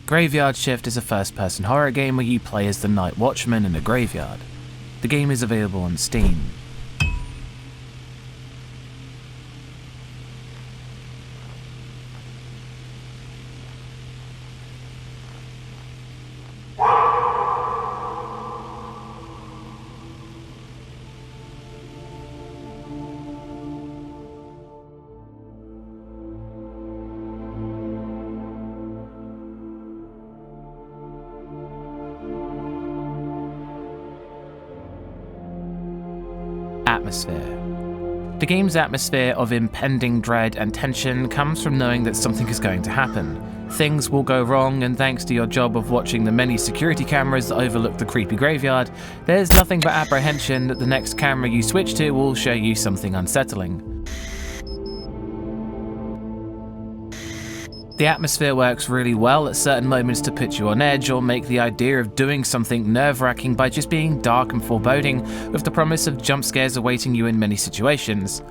Graveyard Shift is a first-person horror game where you play as the Night Watchman in a graveyard. The game is available on Steam. Atmosphere. The game's atmosphere of impending dread and tension comes from knowing that something is going to happen. Things will go wrong, and thanks to your job of watching the many security cameras that overlook the creepy graveyard, there's nothing but apprehension that the next camera you switch to will show you something unsettling. The atmosphere works really well at certain moments to put you on edge or make the idea of doing something nerve-wracking by just being dark and foreboding, with the promise of jump scares awaiting you in many situations.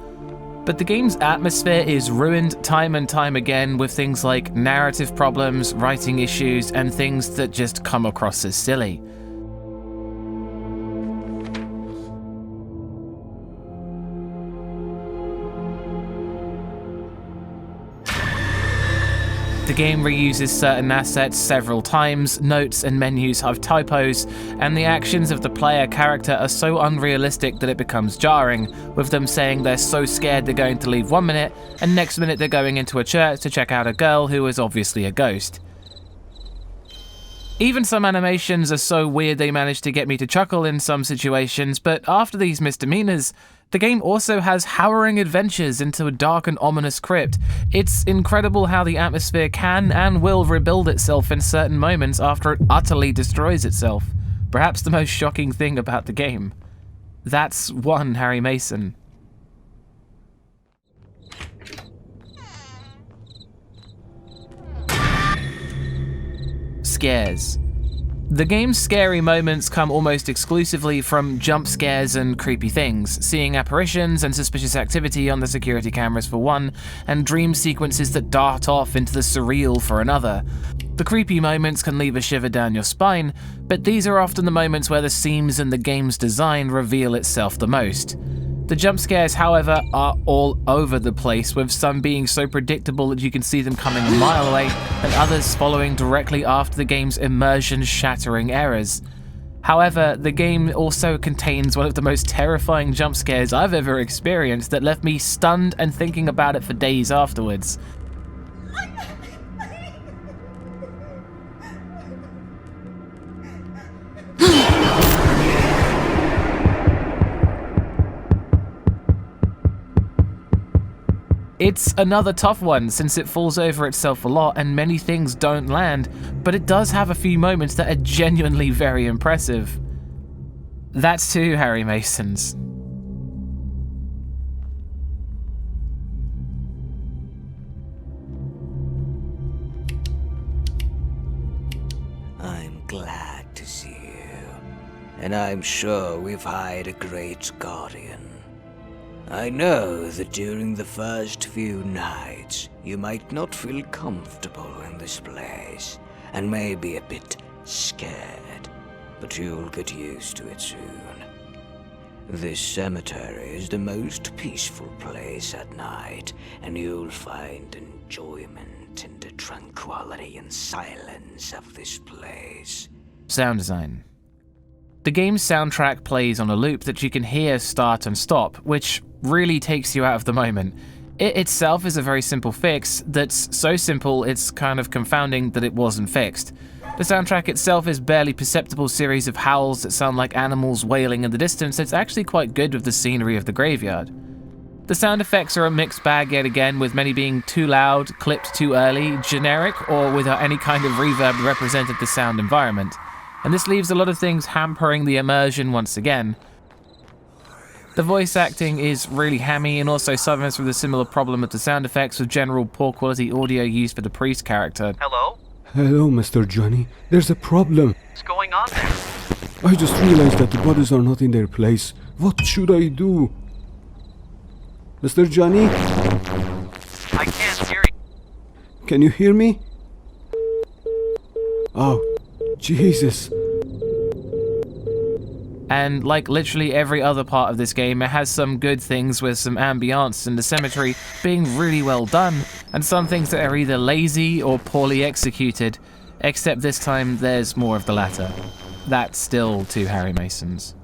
But the game's atmosphere is ruined time and time again with things like narrative problems, writing issues, and things that just come across as silly. The game reuses certain assets several times, notes and menus have typos, and the actions of the player character are so unrealistic that it becomes jarring, with them saying they're so scared they're going to leave 1 minute, and next minute they're going into a church to check out a girl who is obviously a ghost. Even some animations are so weird they manage to get me to chuckle in some situations, but after these misdemeanors, the game also has harrowing adventures into a dark and ominous crypt. It's incredible how the atmosphere can and will rebuild itself in certain moments after it utterly destroys itself. Perhaps the most shocking thing about the game. That's one Harry Mason. Scares. The game's scary moments come almost exclusively from jump scares and creepy things, seeing apparitions and suspicious activity on the security cameras for one, and dream sequences that dart off into the surreal for another. The creepy moments can leave a shiver down your spine, but these are often the moments where the seams in the game's design reveal itself the most. The jump scares, however, are all over the place, with some being so predictable that you can see them coming a mile away, and others following directly after the game's immersion-shattering errors. However, the game also contains one of the most terrifying jump scares I've ever experienced that left me stunned and thinking about it for days afterwards. It's another tough one since it falls over itself a lot and many things don't land, but it does have a few moments that are genuinely very impressive. That's two Harry Masons. I'm glad to see you, and I'm sure we've hired a great guardian. I know that during the first few nights, you might not feel comfortable in this place, and may be a bit scared, but you'll get used to it soon. This cemetery is the most peaceful place at night, and you'll find enjoyment in the tranquility and silence of this place. Sound design. The game's soundtrack plays on a loop that you can hear start and stop, which really takes you out of the moment. It itself is a very simple fix that's so simple it's kind of confounding that it wasn't fixed. The soundtrack itself is barely perceptible series of howls that sound like animals wailing in the distance. It's actually quite good with the scenery of the graveyard. The sound effects are a mixed bag yet again, with many being too loud, clipped too early, generic, or without any kind of reverb that represented the sound environment. And this leaves a lot of things hampering the immersion once again. The voice acting is really hammy and also suffers from a similar problem with the sound effects, with general poor quality audio used for the priest character. Hello? Hello, Mr. Johnny. There's a problem. What's going on there? I just realized that the bodies are not in their place. What should I do? Mr. Johnny? I can't hear you. Can you hear me? Oh, Jesus. And like literally every other part of this game, it has some good things with some ambiance and the cemetery being really well done, and some things that are either lazy or poorly executed, except this time there's more of the latter. That's still 2 Harry Masons.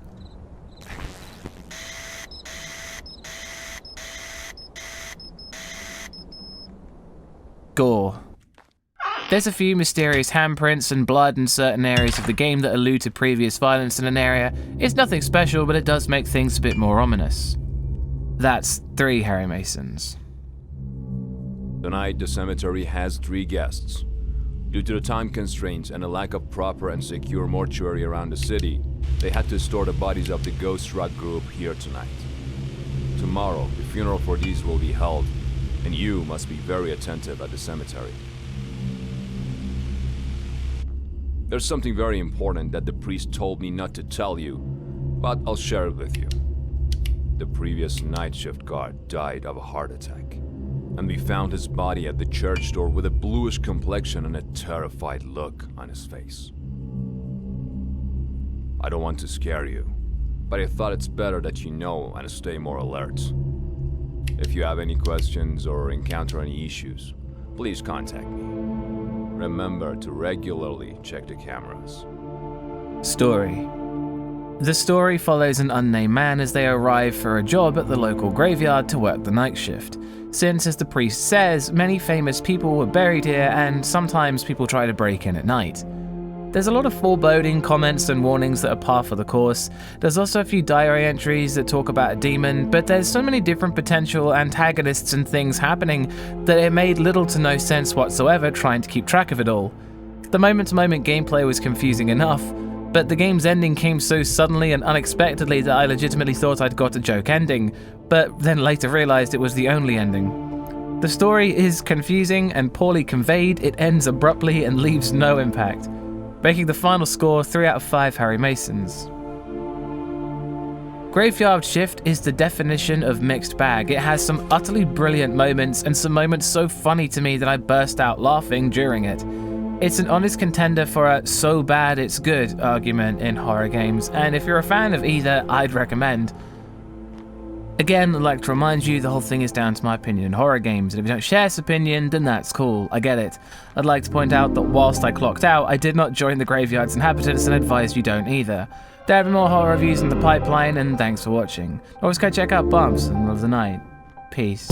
Gore. There's a few mysterious handprints and blood in certain areas of the game that allude to previous violence in an area. It's nothing special, but it does make things a bit more ominous. That's 3 Harry Masons. Tonight, the cemetery has 3 guests. Due to the time constraints and a lack of proper and secure mortuary around the city, they had to store the bodies of the Ghost Rock group here tonight. Tomorrow, the funeral for these will be held, and you must be very attentive at the cemetery. There's something very important that the priest told me not to tell you, but I'll share it with you. The previous night shift guard died of a heart attack, and we found his body at the church door with a bluish complexion and a terrified look on his face. I don't want to scare you, but I thought it's better that you know and stay more alert. If you have any questions or encounter any issues, please contact me. Remember to regularly check the cameras. Story. The story follows an unnamed man as they arrive for a job at the local graveyard to work the night shift. Since, as the priest says, many famous people were buried here and sometimes people try to break in at night. There's a lot of foreboding comments and warnings that are par for the course. There's also a few diary entries that talk about a demon, but there's so many different potential antagonists and things happening that it made little to no sense whatsoever trying to keep track of it all. The moment-to-moment gameplay was confusing enough, but the game's ending came so suddenly and unexpectedly that I legitimately thought I'd got a joke ending, but then later realized it was the only ending. The story is confusing and poorly conveyed, it ends abruptly and leaves no impact, making the final score 3 out of 5 Harry Masons. Graveyard Shift is the definition of mixed bag. It has some utterly brilliant moments and some moments so funny to me that I burst out laughing during it. It's an honest contender for a so bad it's good argument in horror games, and if you're a fan of either, I'd recommend. Again, I'd like to remind you the whole thing is down to my opinion in horror games, and if you don't share this opinion, then that's cool, I get it. I'd like to point out that whilst I clocked out, I did not join the graveyard's inhabitants and advise you don't either. There have been more horror reviews in the pipeline, and thanks for watching. Always go check out Bumps in the middle of the night. Peace.